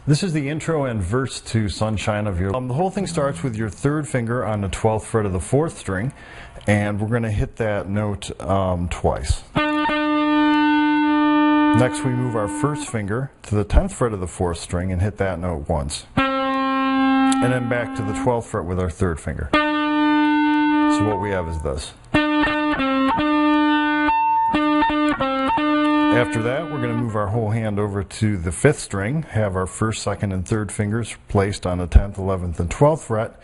This is the intro and verse to Sunshine of Your Life. The whole thing starts with your third finger on the 12th fret of the 4th string, and we're going to hit that note twice. Next we move our first finger to the 10th fret of the 4th string and hit that note once. And then back to the 12th fret with our third finger. So what we have is this. After that, we're going to move our whole hand over to the 5th string, have our 1st, 2nd, and 3rd fingers placed on the 10th, 11th, and 12th fret.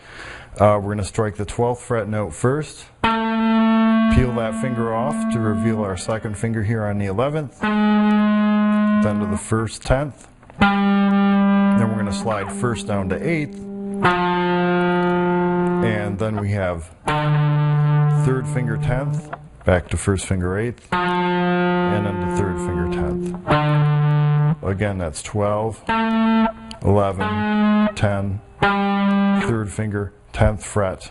We're going to strike the 12th fret note first, peel that finger off to reveal our 2nd finger here on the 11th, then to the 1st, 10th, then we're going to slide 1st down to 8th, and then we have 3rd finger 10th, back to 1st finger 8th, and then the 3rd finger 10th. Again, that's 12, 11, 10, 3rd finger, 10th fret,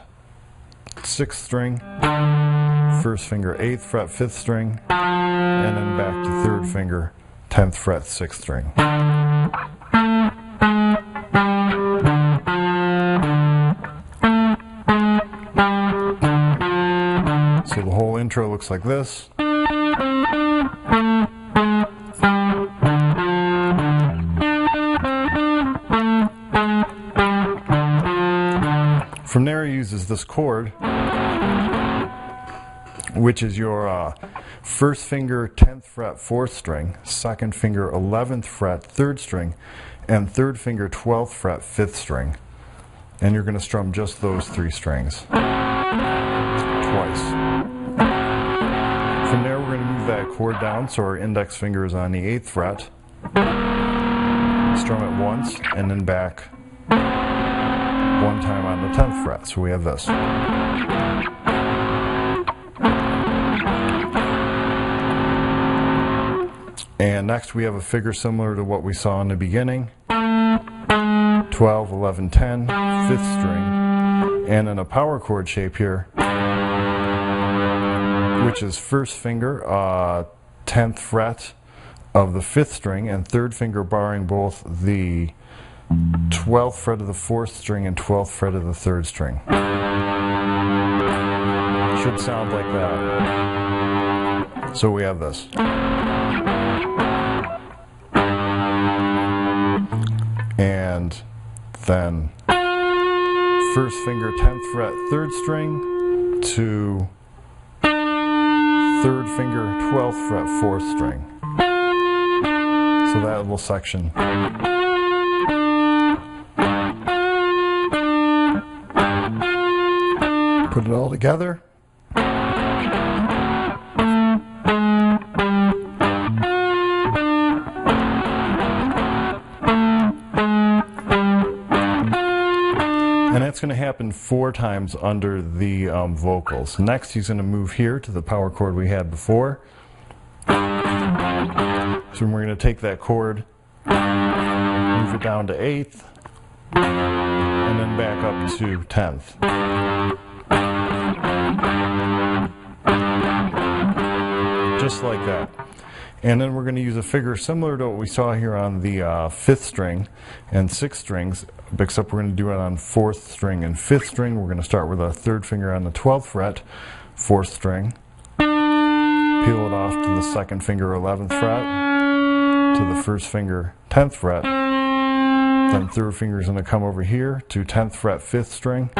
6th string, 1st finger, 8th fret, 5th string, and then back to 3rd finger, 10th fret, 6th string. So the whole intro looks like this. From there, he uses this chord, which is your 1st finger 10th fret 4th string, 2nd finger 11th fret 3rd string, and 3rd finger 12th fret 5th string. And you're going to strum just those 3 strings twice. From there, we're going to move that chord down so our index finger is on the 8th fret, strum it once, and then back one time on the 10th fret. So we have this. And next we have a figure similar to what we saw in the beginning. 12, 11, 10, 5th string, and in a power chord shape here, which is 1st finger, 10th fret of the 5th string, and 3rd finger barring both the 12th fret of the 4th string and 12th fret of the 3rd string. Should sound like that. So we have this. And then 1st finger 10th fret 3rd string to 3rd finger 12th fret 4th string. So that little section. Put it all together. And that's going to happen 4 times under the vocals. Next, he's going to move here to the power chord we had before. So we're going to take that chord, move it down to 8th, and then back up to 10th. Just like that. And then we're going to use a figure similar to what we saw here on the 5th string and 6th strings, except we're going to do it on 4th string and 5th string. We're going to start with a 3rd finger on the 12th fret, 4th string, peel it off to the 2nd finger 11th fret, to the 1st finger 10th fret, then 3rd finger is going to come over here to 10th fret 5th string,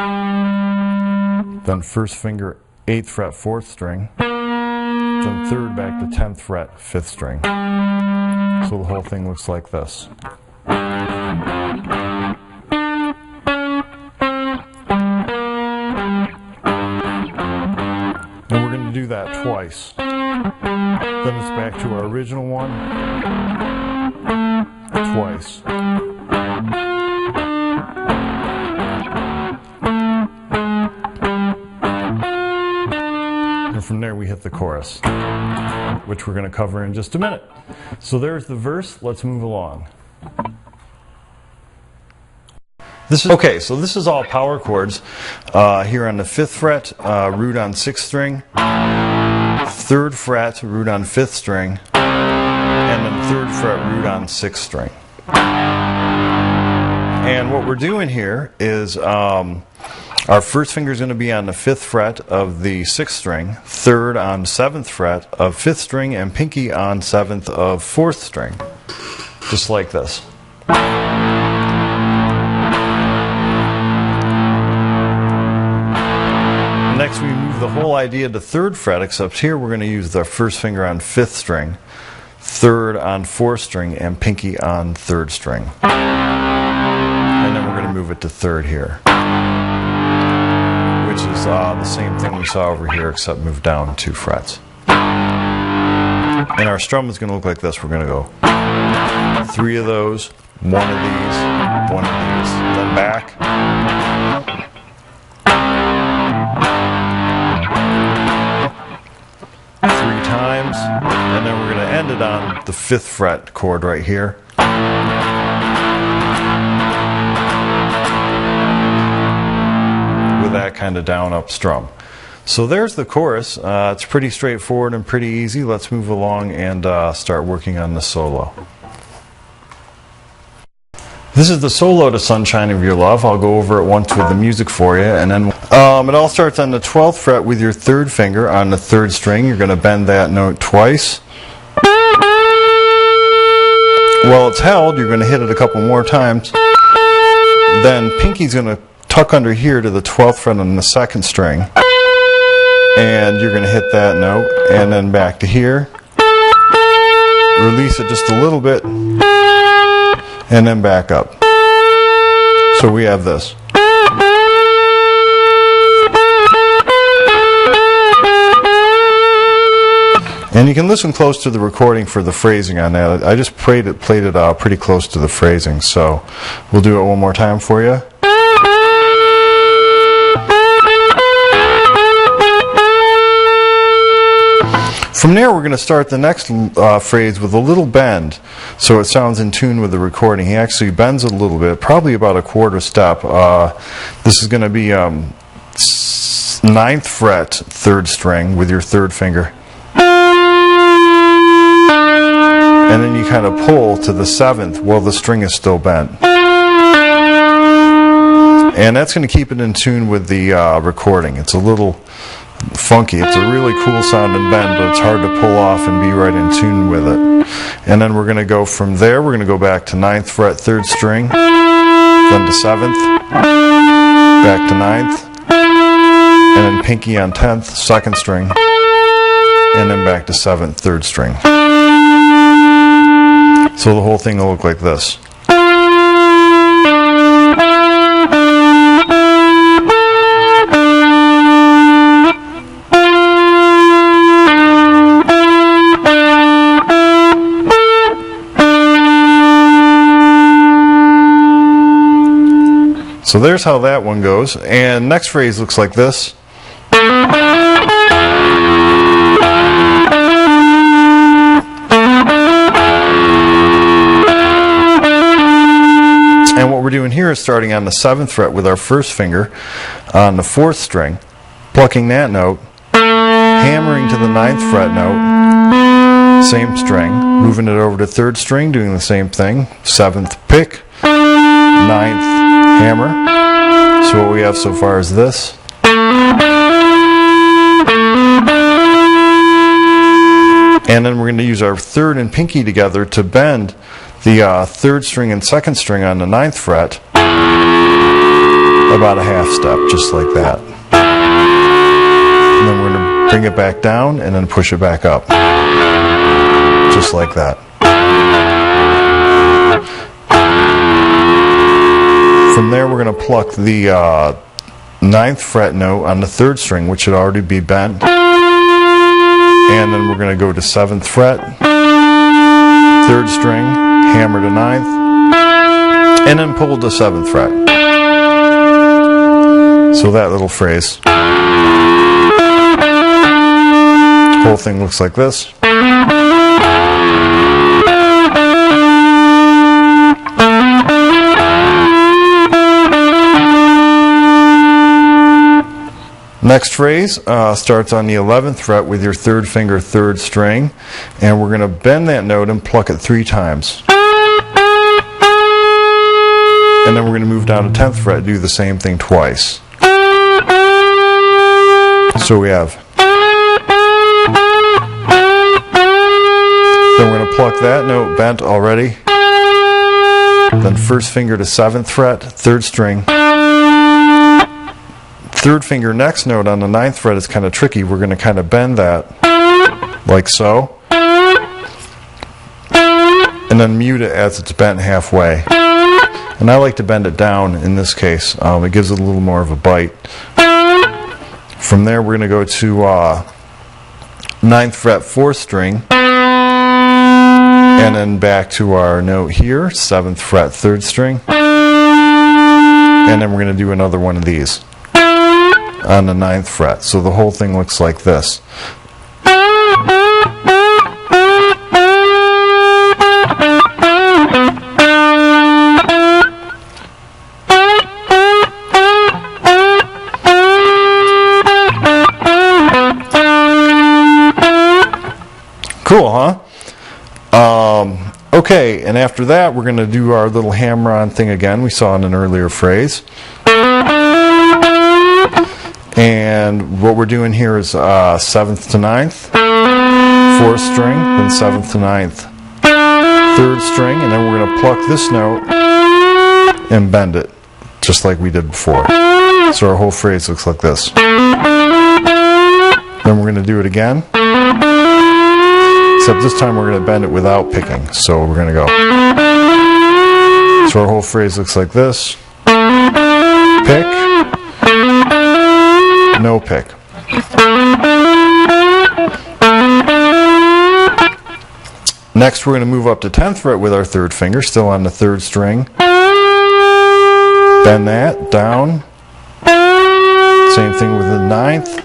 then 1st finger 8th fret 4th string, then 3rd back to 10th fret 5th string. So the whole thing looks like this. And we're going to do that twice. Then it's back to our original one, twice. And from there we hit the chorus, which we're going to cover in just a minute. So there's the verse. Let's move along. Okay, so this is all power chords. Here on the 5th fret, root on 6th string, 3rd fret, root on 5th string, and then 3rd fret, root on 6th string. And what we're doing here is our first finger is going to be on the 5th fret of the 6th string, 3rd on 7th fret of 5th string, and pinky on 7th of 4th string. Just like this. Next we move the whole idea to 3rd fret, except here we're going to use the first finger on 5th string, 3rd on 4th string, and pinky on 3rd string. And then we're going to move it to 3rd here, which is the same thing we saw over here, except move down 2 frets. And our strum is going to look like this. We're going to go 3 of those, 1 of these, 1 of these, then back. 3 times, and then we're going to end it on the 5th fret chord right here. With that kind of down up strum. So there's the chorus. It's pretty straightforward and pretty easy. Let's move along and start working on the solo. This is the solo to Sunshine of Your Love. I'll go over it once with the music for you, and then it all starts on the 12th fret with your 3rd finger on the 3rd string. You're going to bend that note twice. While it's held, you're going to hit it a couple more times. Then pinky's going to tuck under here to the 12th fret on the 2nd string, and you're going to hit that note, and then back to here. Release it just a little bit, and then back up. So we have this. And you can listen close to the recording for the phrasing on that. I just played it pretty close to the phrasing, so we'll do it one more time for you. From there, we're going to start the next phrase with a little bend, so it sounds in tune with the recording. He actually bends it a little bit, probably about a quarter step. This is going to be 9th fret, 3rd string, with your 3rd finger. And then you kind of pull to the 7th while the string is still bent. And that's going to keep it in tune with the recording. It's a little funky. It's a really cool sounding bend, but it's hard to pull off and be right in tune with it. And then we're going to go from there. We're going to go back to 9th fret, 3rd string, then to 7th, back to 9th, and then pinky on 10th, 2nd string, and then back to 7th, 3rd string. So the whole thing will look like this. So there's how that one goes. And next phrase looks like this. And what we're doing here is starting on the 7th fret with our 1st finger on the 4th string, plucking that note, hammering to the 9th fret note, same string, moving it over to 3rd string, doing the same thing, 7th pick, 9th hammer. So what we have so far is this. And then we're going to use our 3rd and pinky together to bend the 3rd string and 2nd string on the 9th fret about a half step, just like that. And then we're going to bring it back down and then push it back up, just like that. From there, we're going to pluck the 9th fret note on the 3rd string, which should already be bent. And then we're going to go to 7th fret, 3rd string, hammer to 9th, and then pull to 7th fret. So that little phrase. Whole thing looks like this. Next phrase starts on the 11th fret with your 3rd finger, 3rd string, and we're going to bend that note and pluck it 3 times. And then we're going to move down to 10th fret, do the same thing twice. So we have. Then we're going to pluck that note bent already. Then first finger to 7th fret, 3rd string. 3rd finger next note on the 9th fret is kind of tricky. We're going to kind of bend that like so. And then mute it as it's bent halfway. And I like to bend it down in this case. It gives it a little more of a bite. From there we're going to go to 9th fret, 4th string. And then back to our note here, 7th fret, 3rd string. And then we're going to do another one of these on the 9th fret. So the whole thing looks like this. Cool, huh? Okay, and after that we're going to do our little hammer-on thing again we saw in an earlier phrase. And what we're doing here is 7th to 9th, 4th string, then 7th to 9th, 3rd string, and then we're going to pluck this note and bend it, just like we did before. So our whole phrase looks like this. Then we're going to do it again. Except this time we're going to bend it without picking. So we're going to go. So our whole phrase looks like this. Pick. No pick. Next we're going to move up to 10th fret with our 3rd finger, still on the 3rd string. Bend that, down. Same thing with the 9th.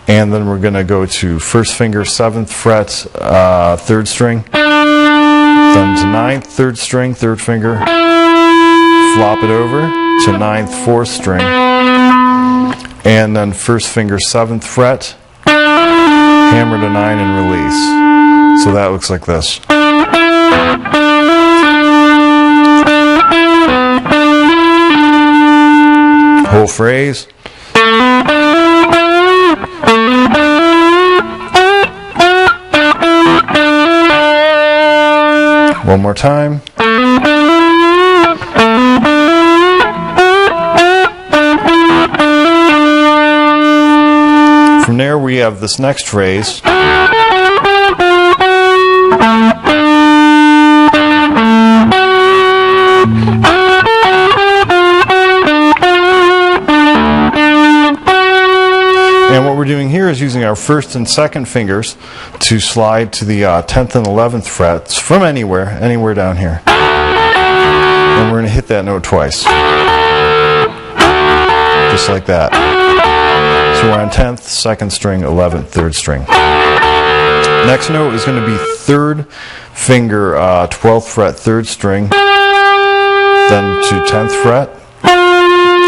And then we're going to go to 1st finger, 7th fret, 3rd string. Then to 9th, 3rd string, 3rd finger. Flop it over to 9th, 4th string. And then 1st finger, 7th fret. Hammer to 9 and release. So that looks like this. Whole phrase. One more time. From there we have this next phrase. And what we're doing here is using our 1st and 2nd fingers to slide to the 10th and 11th frets from anywhere down here. And we're going to hit that note twice. Just like that. So we're on 10th, 2nd string, 11th, 3rd string. Next note is going to be 3rd finger, 12th fret, 3rd string. Then to 10th fret.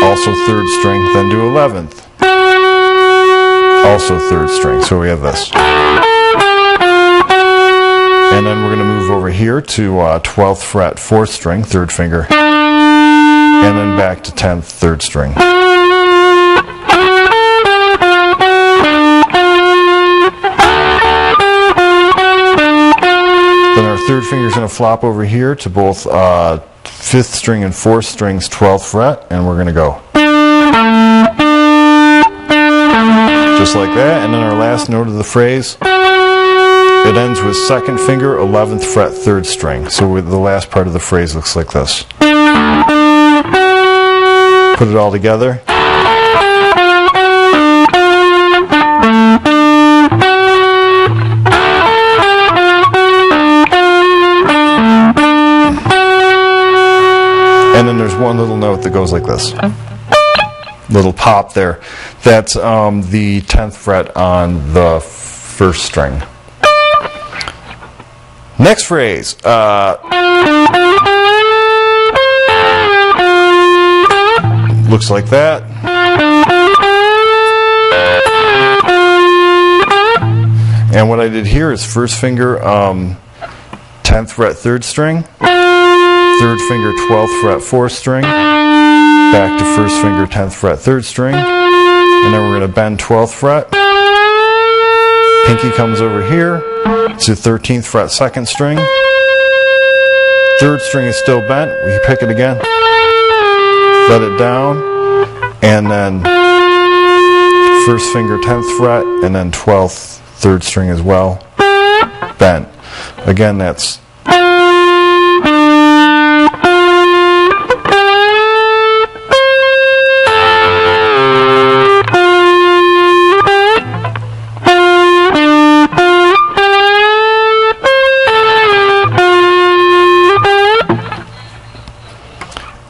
Also 3rd string, then to 11th. Also 3rd string, so we have this. And then we're going to move over here to 12th fret, 4th string, 3rd finger. And then back to 10th, 3rd string. Then our 3rd finger is going to flop over here to both 5th string and 4th strings, 12th fret, and we're going to go. Just like that, and then our last note of the phrase, it ends with 2nd finger, 11th fret, 3rd string. So the last part of the phrase looks like this. Put it all together. And then there's one little note that goes like this. Little pop there. That's the 10th fret on the 1st string. Next phrase. Looks like that. And what I did here is 1st finger, 10th fret, 3rd string, 3rd finger 12th fret 4th string, back to 1st finger 10th fret 3rd string, and then we're going to bend 12th fret. Pinky comes over here to 13th fret 2nd string. 3rd string is still bent. We pick it again, let it down, and then 1st finger 10th fret, and then 12th 3rd string as well, bent. Again, that's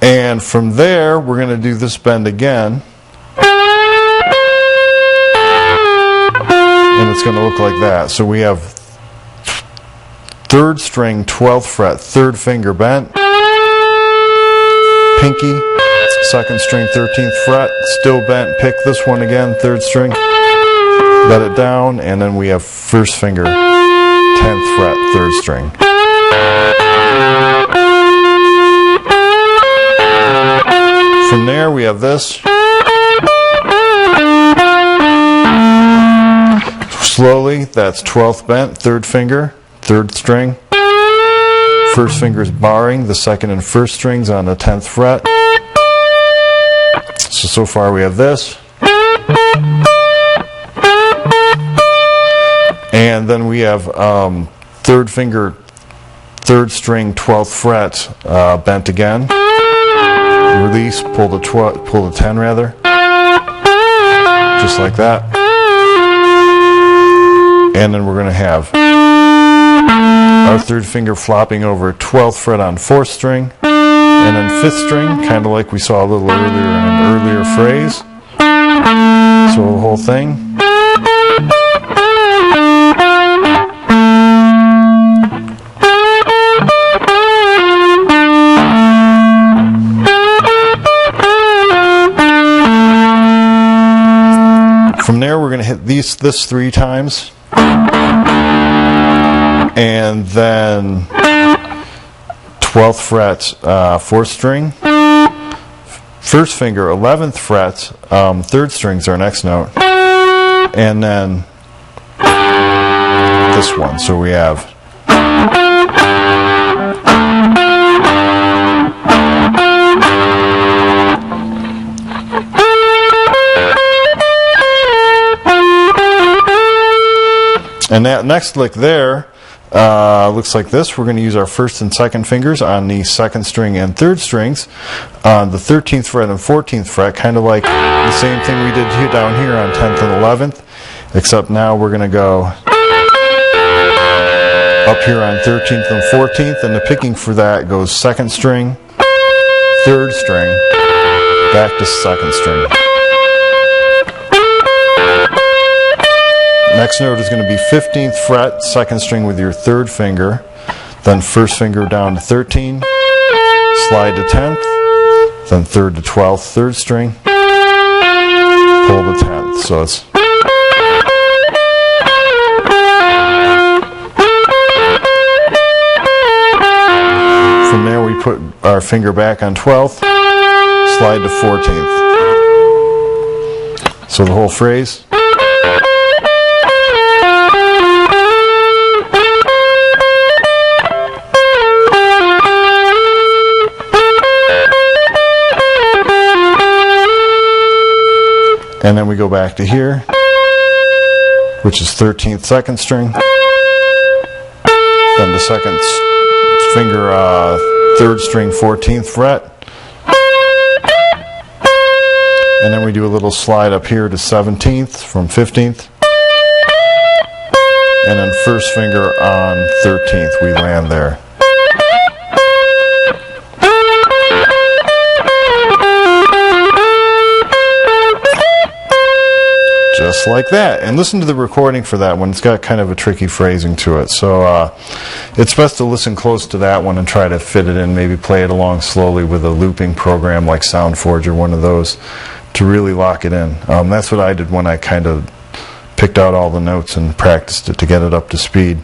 and from there, we're going to do this bend again. And it's going to look like that. So we have 3rd string, 12th fret, 3rd finger bent. Pinky, 2nd string, 13th fret, still bent. Pick this one again, 3rd string. Let it down. And then we have 1st finger, 10th fret, 3rd string. From there we have this. Slowly, that's 12th bent, 3rd finger, 3rd string. 1st finger is barring the 2nd and 1st strings on the 10th fret. So far we have this. And then we have 3rd finger, 3rd string, 12th fret, bent again. Release, pull the 10 rather, just like that. And then we're going to have our 3rd finger flopping over 12th fret on 4th string, and then 5th string, kind of like we saw a little earlier in an earlier phrase. So the whole thing. From there, we're going to hit this 3 times, and then 12th fret, 4th string, 1st finger, 11th fret, 3rd string's our next note, and then this one. So we have and that next lick there looks like this. We're going to use our 1st and 2nd fingers on the 2nd string and 3rd strings on the 13th fret and 14th fret, kind of like the same thing we did down here on 10th and 11th, except now we're going to go up here on 13th and 14th, and the picking for that goes 2nd string, 3rd string, back to 2nd string. Next note is going to be 15th fret, 2nd string with your 3rd finger, then 1st finger down to 13, slide to 10th, then 3rd to 12th, 3rd string, pull the 10th. So it's from there we put our finger back on 12th, slide to 14th. So the whole phrase. And then we go back to here, which is 13th, 2nd string. Then the 2nd finger, 3rd string, 14th fret. And then we do a little slide up here to 17th from 15th. And then 1st finger on 13th, we land there. Just like that. And listen to the recording for that one. It's got kind of a tricky phrasing to it. So it's best to listen close to that one and try to fit it in, maybe play it along slowly with a looping program like SoundForge or one of those to really lock it in. That's what I did when I kind of picked out all the notes and practiced it to get it up to speed.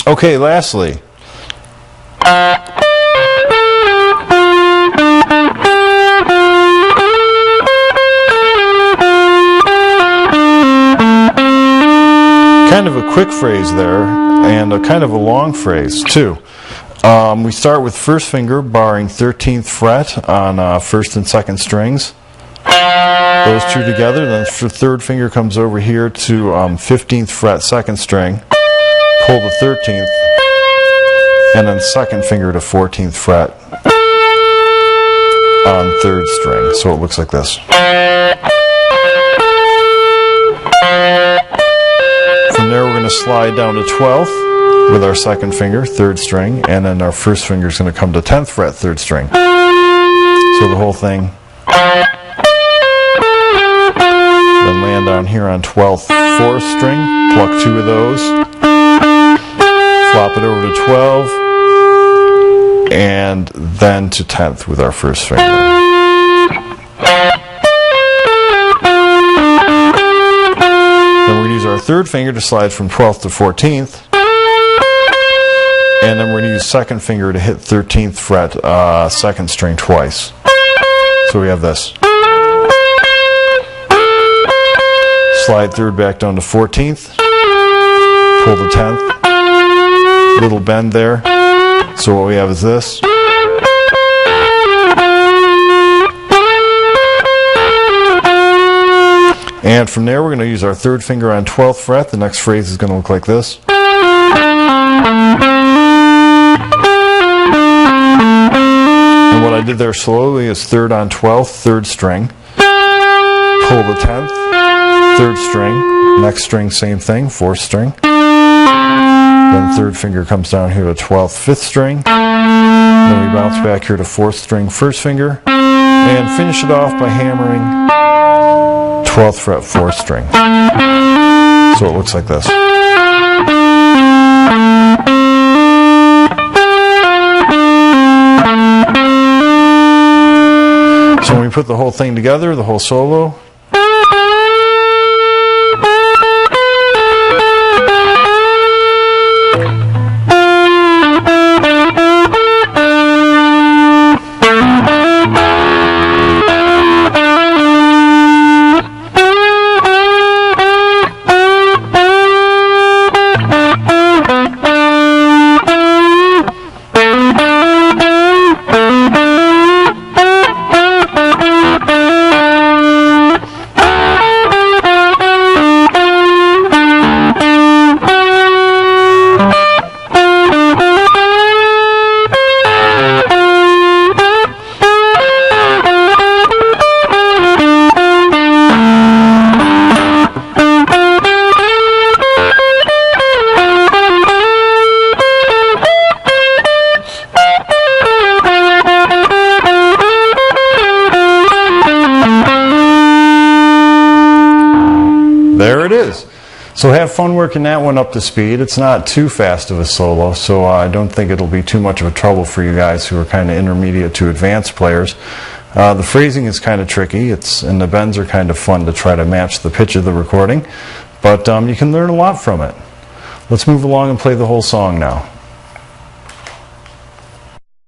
Okay, lastly, Kind of a quick phrase there, and a kind of a long phrase too. We start with first finger barring 13th fret on first and second strings. Those two together, then the third finger comes over here to 15th fret second string, pull the 13th, and then second finger to 14th fret on third string. So it looks like this. From there we're going to slide down to 12th with our second finger, third string, and then our first finger is going to come to 10th fret, third string. So the whole thing. Then land down here on 12th, 4th string, pluck two of those, flop it over to 12, and then to 10th with our first finger. Our third finger to slide from 12th to 14th, and then we're going to use second finger to hit 13th fret second string twice. So we have this. Slide third back down to 14th, pull the 10th, little bend there. So what we have is this. And from there we're going to use our third finger on 12th fret. The next phrase is going to look like this. And what I did there slowly is third on 12th, third string, pull the 10th, third string, next string same thing, fourth string, then third finger comes down here to 12th, fifth string, then we bounce back here to fourth string, first finger, and finish it off by hammering 12th fret, 4th string. So it looks like this. So when we put the whole thing together, the whole solo, there it is. So have fun working that one up to speed. It's not too fast of a solo, so I don't think it'll be too much of a trouble for you guys who are kind of intermediate to advanced players. The phrasing is kind of tricky, and the bends are kind of fun to try to match the pitch of the recording, but you can learn a lot from it. Let's move along and play the whole song now.